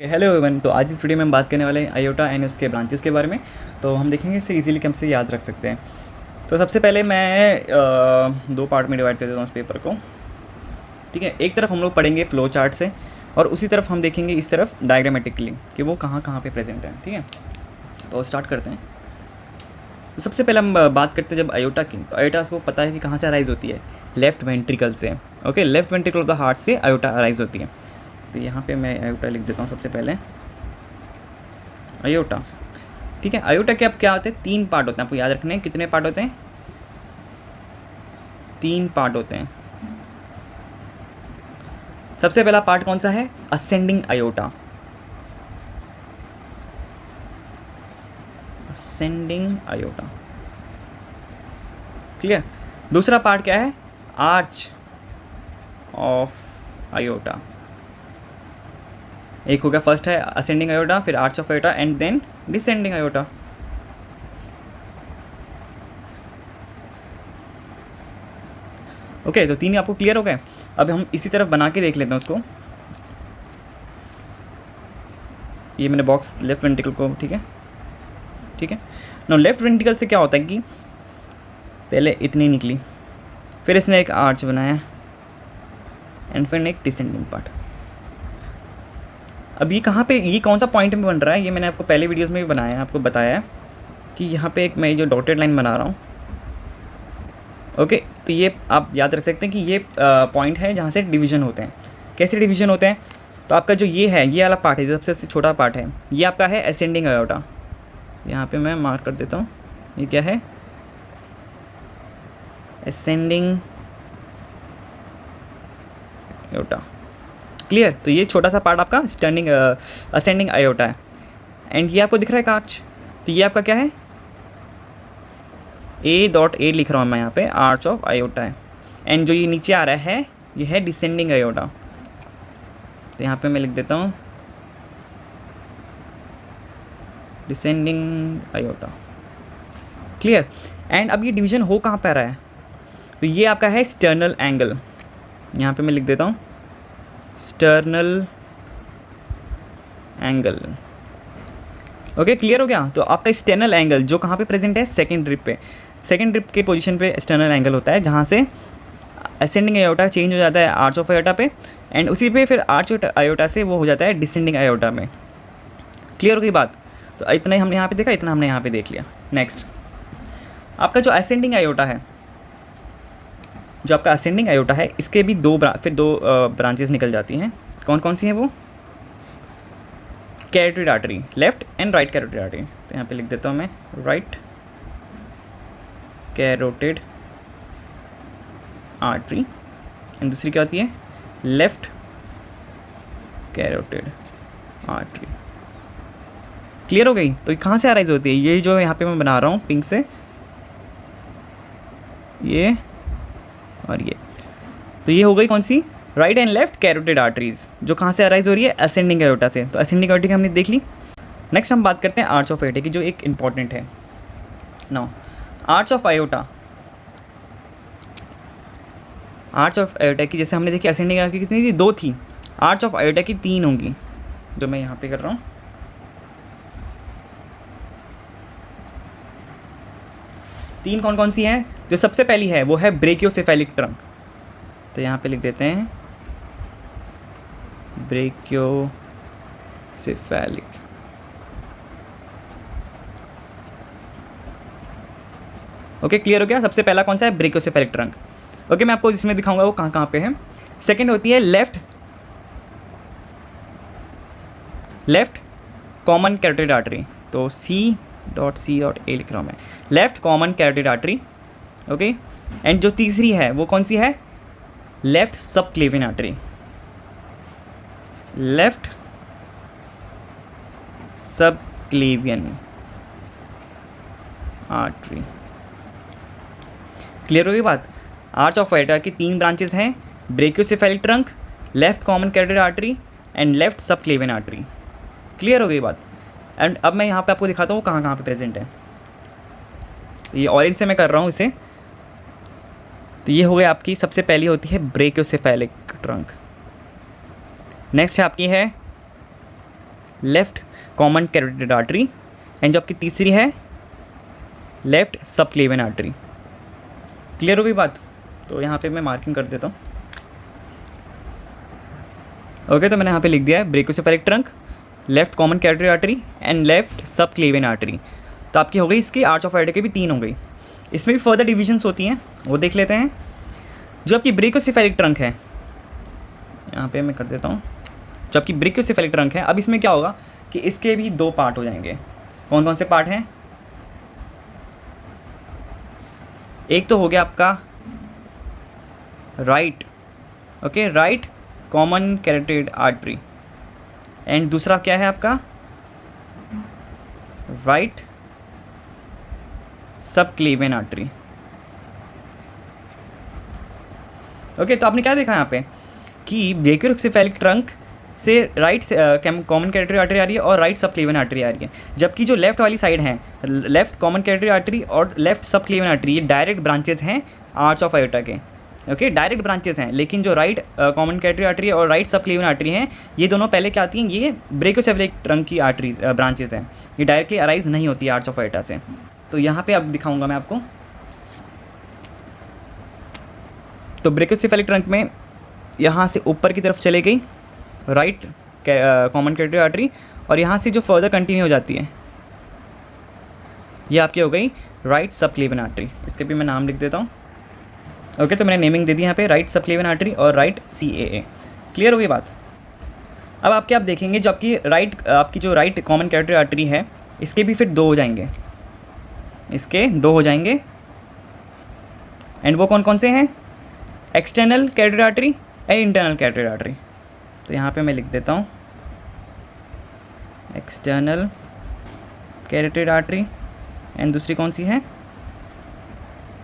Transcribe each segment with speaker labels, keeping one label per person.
Speaker 1: Hello everyone. तो आज इस वीडियो में हम बात करने वाले हैं आयोटा एंड उसके ब्रांचेस के बारे में। तो हम देखेंगे इसे इजीली कैसे याद रख सकते हैं। तो सबसे पहले मैं दो पार्ट में डिवाइड कर देता हूँ इस पेपर को। ठीक है, एक तरफ हम लोग पढ़ेंगे फ्लो चार्ट से और उसी तरफ हम देखेंगे इस तरफ डायग्रामेटिकली कि वो कहाँ कहाँ पे प्रेजेंट है। ठीक है, तो स्टार्ट करते हैं। तो सबसे पहले हम बात करते हैं जब आयोटा की। तो आयोटा को पता है कि कहाँ से अराइज होती है, लेफ्ट वेंट्रिकल से। Okay, left ventricle of the heart से आयोटा अराइज होती है। तो यहाँ पे मैं आयोटा लिख देता हूँ सबसे पहले, आयोटा। ठीक है, आयोटा के अब क्या होते हैं, तीन पार्ट होते हैं, आपको याद रखने हैं। कितने पार्ट होते हैं? तीन पार्ट होते हैं। सबसे पहला पार्ट कौन सा है? Ascending aorta. Ascending aorta, clear. दूसरा पार्ट क्या है? Arch of aorta. एक हो गया, फर्स्ट है असेंडिंग आयोटा, फिर arch of aorta and then descending aorta. Okay, तो तीन आपको क्लियर हो गए। अब हम इसी तरफ बना के देख लेते हैं उसको। ये मैंने बॉक्स लेफ्ट वेंट्रिकल को, ठीक है ठीक है। नो, लेफ्ट वेंट्रिकल से क्या होता है कि पहले इतनी निकली, फिर इसने एक आर्च बनाया एंड फिर एक डिसेंडिंग पार्ट। अब ये कहाँ पे, ये कौन सा पॉइंट में बन रहा है, ये मैंने आपको पहले वीडियोस में भी बनाया है, आपको बताया है कि यहाँ पे एक मैं जो डॉटेड लाइन बना रहा हूँ। ओके, तो ये आप याद रख सकते हैं कि ये पॉइंट है जहाँ से डिवीज़न होते हैं। कैसे डिवीज़न होते हैं? तो आपका जो ये है, ये वाला पार्ट है, सबसे छोटा पार्ट है, ये आपका है असेंडिंग आयोटा। यहाँ पे मैं मार्क कर देता हूँ, ये क्या है? Ascending aorta, clear. तो ये छोटा सा पार्ट आपका स्टर्निंग असेंडिंग आयोटा है। एंड ये आपको दिख रहा है आर्च, तो ये आपका क्या है? A.A लिख रहा हूँ मैं यहाँ पे, आर्च ऑफ आयोटा है। एंड जो ये नीचे आ रहा है, ये है डिसेंडिंग आयोटा। तो यहाँ पे मैं लिख देता हूँ डिसेंडिंग आयोटा, क्लियर। एंड अब ये डिवीज़न हो कहाँ पे आ रहा है? तो ये आपका है स्टर्नल एंगल। यहाँ पे मैं लिख देता हूँ स्टर्नल एंगल। ओके, क्लियर हो गया। तो आपका स्टर्नल एंगल जो कहाँ पे प्रेजेंट है? सेकंड रिब पे। सेकंड रिब के पोजीशन पे स्टर्नल एंगल होता है, जहाँ से असेंडिंग आयोटा चेंज हो जाता है आर्च ऑफ आयोटा पे, एंड उसी पे फिर आर्च ऑफ आयोटा से वो हो जाता है डिसेंडिंग आयोटा में। क्लियर हो गई बात? तो इतना ही हमने यहाँ पे देखा, इतना हमने यहाँ पे देख लिया। नेक्स्ट, आपका जो असेंडिंग आयोटा है, जो आपका असेंडिंग आयोटा है, इसके भी दो ब्रांचेस निकल जाती हैं। कौन कौन सी हैं वो? Carotid artery, left and right carotid artery. तो यहाँ पे लिख देता हूँ मैं राइट कैरोटिड आर्टरी, एंड दूसरी क्या होती है? Left carotid artery. क्लियर हो गई? तो ये कहाँ से अराइज होती है? ये जो यहाँ पे मैं बना रहा हूँ पिंक से, ये और ये, तो ये हो गई कौन सी? Right and left carotid arteries, जो कहाँ से अराइज हो रही है? असेंडिंग आयोटा से। तो असेंडिंग आयोटा की हमने देख ली। नेक्स्ट हम बात करते हैं आर्च ऑफ आयोटा की, जो एक इंपॉर्टेंट है। Now arch of iota, arch of iota की जैसे हमने देखी असेंडिंग आयोटा की कितनी थी? दो थी। आर्च ऑफ आयोटा की तीन होंगी, जो मैं यहाँ पे कर रहा हूँ। तीन कौन कौन सी हैं? जो सबसे पहली है वो है ब्रेकियोसेफेलिक ट्रंक। तो यहाँ पे लिख देते हैं ब्रेकियोसेफेलिक। ओके, क्लियर हो गया? सबसे पहला कौन सा है? Brachiocephalic trunk. ओके, मैं आपको जिसमें दिखाऊंगा वो कहाँ कहाँ पे है। सेकंड होती है लेफ्ट कॉमन कैरोटिड आर्टरी। तो C.A लिख रहा हूँ मैं, left common carotid artery. Okay, and जो तीसरी है वो कौन सी है? Left subclavian artery. Left subclavian artery. Clear हो गई बात? आर्च ऑफ आयोटा की तीन ब्रांचेस हैं, brachiocephalic trunk, left common carotid artery and left subclavian artery. Clear हो गई बात? एंड अब मैं यहाँ पे आपको दिखाता हूँ कहाँ कहाँ पे प्रेजेंट है। तो ये ऑरेंज से मैं कर रहा हूँ इसे। तो ये हो गया आपकी, सबसे पहली होती है ब्रेकियोसेफेलिक ट्रंक। नेक्स्ट है आपकी है left common carotid artery, and जो आपकी तीसरी है लेफ्ट सबक्लेवियन आर्टरी। क्लियर हो गई बात? तो यहाँ पे मैं मार्किंग कर देता हूँ। ओके, तो मैंने यहाँ पे लिख दिया है brachiocephalic trunk, left common carotid artery and left subclavian artery. तो आपकी हो गई, इसकी आर्च ऑफ आइडिया की भी 3 हो गई। इसमें भी फर्दर डिविजन्स होती हैं, वो देख लेते हैं। जो आपकी ब्रेकियोसेफेलिक ट्रंक है, यहाँ पे मैं कर देता हूँ, जो आपकी ब्रेकियोसेफेलिक ट्रंक है, अब इसमें क्या होगा कि इसके भी 2 पार्ट हो जाएंगे। कौन कौन से पार्ट हैं? एक तो हो गया आपका right, okay, right common carotid artery, and दूसरा क्या है आपका राइट सबक्लेवियन आर्टरी। ओके, तो आपने क्या देखा यहाँ पे कि ब्रेकियोसेफेलिक ट्रंक से राइट कॉमन कैरोटिड आर्टरी आ रही है और राइट सबक्लेवियन आर्टरी आ रही है, जबकि जो लेफ्ट वाली साइड है, लेफ्ट कॉमन कैरोटिड आर्टरी और लेफ्ट सबक्लेवियन आर्टरी, ये डायरेक्ट ब्रांचेस हैं आर्च ऑफ आयोटा के। ओके, डायरेक्ट ब्रांचेस हैं, लेकिन जो राइट कॉमन कैरोटिड आर्टरी और राइट सबक्लेवियन आर्टरी हैं, ये दोनों पहले क्या आती हैं, ये ब्रेकियोसेफेलिक ट्रंक की आर्टरीज ब्रांचेस हैं, ये डायरेक्टली अराइज नहीं होती है आर्च ऑफ आयोटा से। तो यहाँ पे अब दिखाऊंगा मैं आपको। तो ब्रेकियोसेफेलिक ट्रंक में यहाँ से ऊपर की तरफ चले गई राइट कॉमन कैरोटिड आर्टरी, और यहाँ से जो फर्दर कंटिन्यू हो जाती है, ये आपकी हो गई राइट सबक्लेवियन आर्टरी। इसके भी मैं नाम लिख देता हूँ। ओके, तो मैंने नेमिंग दे दी यहाँ पे, राइट सबक्लेवियन आर्टरी और राइट CAA। क्लियर हो गई बात? अब आप देखेंगे, जो आपकी जो राइट कॉमन कैरोटिड आर्टरी है, इसके भी फिर 2 हो जाएंगे, इसके 2 हो जाएंगे, एंड वो कौन कौन से हैं? External carotid artery and internal carotid artery. तो यहाँ पे मैं लिख देता हूँ एक्सटर्नल कैरोटिड आर्टरी, एंड दूसरी कौन सी है?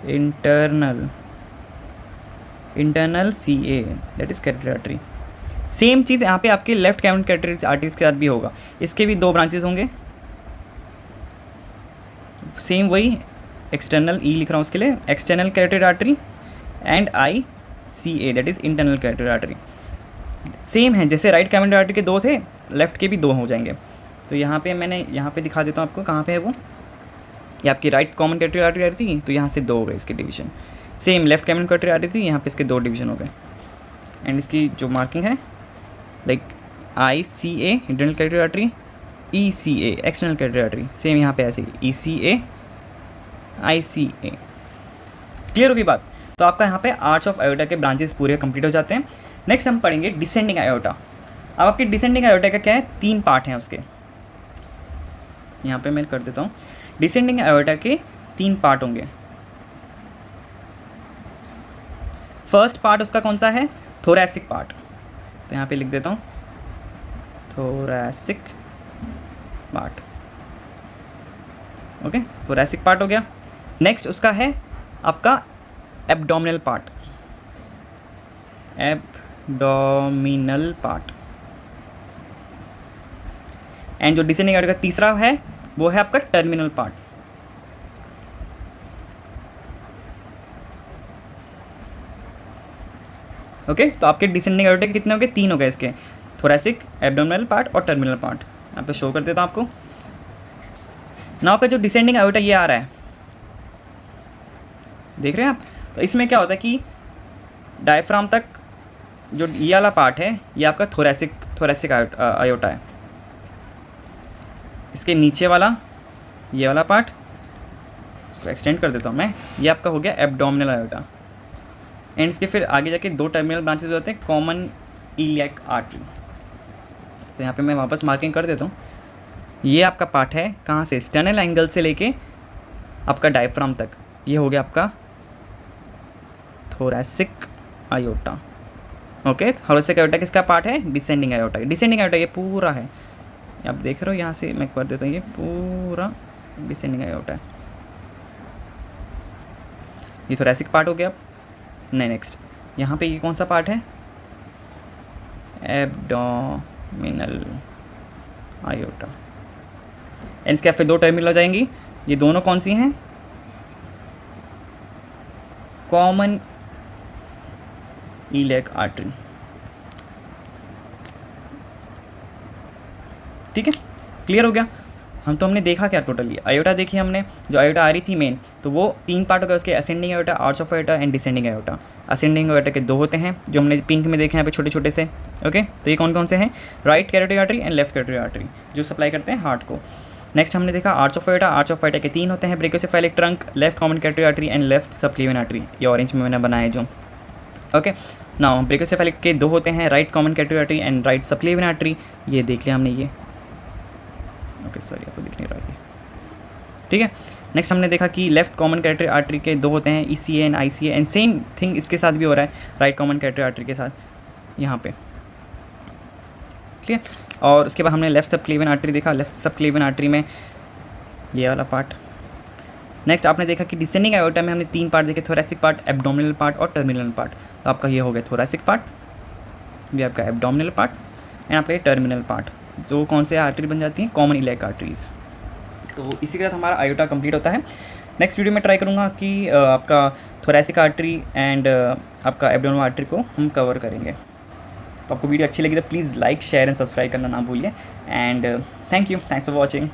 Speaker 1: Internal CA, that is carotid artery. Same चीज़ यहाँ पे आपके लेफ्ट कॉमन कैरोटिड आर्टरीज के साथ भी होगा, इसके भी 2 ब्रांचेस होंगे, सेम वही एक्सटर्नल E लिख रहा हूँ उसके लिए, external carotid artery and ICA, that is internal carotid artery. Same है, जैसे राइट कॉमन आर्टरी के 2 थे, लेफ्ट के भी 2 हो जाएंगे। तो यहाँ पे मैंने यहाँ पे दिखा देता हूँ आपको, कहाँ पे है वो, ये आपकी राइट कॉमन कैरोटिड आर्टरी आ रही थी, तो यहाँ से 2 हो गए इसके division. Same left common carotid आ रही थी, यहाँ पे इसके 2 डिवीजन हो गए, एंड इसकी जो मार्किंग है like ICA internal carotid artery, ECA external carotid artery, same यहाँ पे ऐसे ECA ICA। क्लियर होगी बात? तो आपका यहाँ पे आर्च ऑफ आयोटा के ब्रांचेस पूरे कंप्लीट हो जाते हैं। नेक्स्ट हम पढ़ेंगे डिसेंडिंग आयोटा। अब आपकी डिसेंडिंग आयोटा का क्या है, 3 पार्ट हैं उसके, यहाँ पे मैं कर देता हूँ। डिसेंडिंग आयोटा के 3 पार्ट होंगे। फर्स्ट पार्ट उसका कौन सा है? Thoracic part. तो यहाँ पे लिख देता हूँ thoracic part. Okay, thoracic part हो गया। नेक्स्ट उसका है आपका abdominal part, abdominal part. And जो डिसेंडिंग आयोटा का तीसरा है वो है आपका टर्मिनल पार्ट। ओके, तो आपके डिसेंडिंग आयोटा के कितने हो गए? 3 हो गए इसके, थोरैसिक, एब्डोमिनल पार्ट और टर्मिनल पार्ट। यहाँ पे शो कर देता हूँ आपको। नाउ का जो डिसेंडिंग आयोटा ये आ रहा है, देख रहे हैं आप? तो इसमें क्या होता है कि डायफ्राम तक जो ये वाला पार्ट है ये आपका थोरैसिक आयोटा है। इसके नीचे वाला ये वाला पार्ट, इसको एक्सटेंड कर देता हूँ मैं, ये आपका हो गया एब्डोमिनल आयोटा। एंड इसके फिर आगे जाके 2 टर्मिनल ब्रांचेस होते हैं, कॉमन इलियक आर्टरी। तो यहाँ पे मैं वापस मार्किंग कर देता हूँ। ये आपका पार्ट है कहाँ से? स्टर्नल एंगल से लेके आपका डायफ्राम तक, ये हो गया आपका thoracic iota. Okay, thoracic iota किसका पार्ट है? Descending iota. डिसेंडिंग आयोटा ये पूरा है, आप देख रहे हो, यहाँ से मैं कर देता हूँ, ये पूरा डिसेंडिंग आयोटा है। ये थोरैसिक पार्ट हो गया। नहीं, नेक्स्ट यहाँ पे ये कौन सा पार्ट है? Abdominal iota. एंड इसके फिर 2 टर्मिनल हो जाएंगी, ये दोनों कौन सी हैं? Common iliac artery. ठीक है, क्लियर हो गया। हमने देखा क्या टोटली, आयोटा देखी हमने, जो आयोटा आ रही थी मेन, तो वो 3 पार्ट हो गए उसके, ascending iota, arch of aorta and descending iota. Ascending iota के 2 होते हैं जो हमने पिंक में देखे हैं यहाँ पे छोटे छोटे से। ओके, तो ये कौन कौन से हैं, right carotid artery and left carotid artery, जो सप्लाई करते हैं हार्ट को। नेक्स्ट हमने देखा arch of iota, arch of iota के 3 होते हैं, brachiocephalic trunk, left common carotid artery and left subclavian artery, ये ऑरेंज में मैंने बनाया जो। ओके, नाउ ब्रेकियोसेफेलिक के 2 होते हैं, right common carotid artery and right subclavian artery, ये देख लिया हमने ये। ओके सॉरी, आपको दिख नहीं रहा है, ठीक है। नेक्स्ट हमने देखा कि लेफ्ट कॉमन कैरोटिड आर्टरी के 2 होते हैं, ECA and ICA, and same thing इसके साथ भी हो रहा है राइट कॉमन कैरोटिड आर्टरी के साथ यहाँ पे, ठीक है। और उसके बाद हमने लेफ्ट सबक्लेवियन आर्टरी देखा, लेफ्ट सबक्लेवियन आर्टरी में ये वाला पार्ट। नेक्स्ट आपने देखा कि डिसेंडिंग आयोटा में हमने 3 पार्ट देखे, थोरैसिक पार्ट, एब्डोमिनल पार्ट और टर्मिनल पार्ट। तो आपका ये हो गया थोरैसिक पार्ट, ये आपका एब्डोमिनल पार्ट एंड आपका ये टर्मिनल पार्ट, जो कौन से आर्टरी बन जाती हैं, कॉमन इलियाक आर्टरीज। तो इसी के साथ हमारा आयोटा कंप्लीट होता है। नेक्स्ट वीडियो में ट्राई करूँगा कि आपका थोरैसिक आर्टरी एंड आपका एब्डोमिनल आर्टरी को हम कवर करेंगे। तो आपको वीडियो अच्छी लगी तो please like, share and subscribe करना ना भूलिए। And thank you, thanks for watching.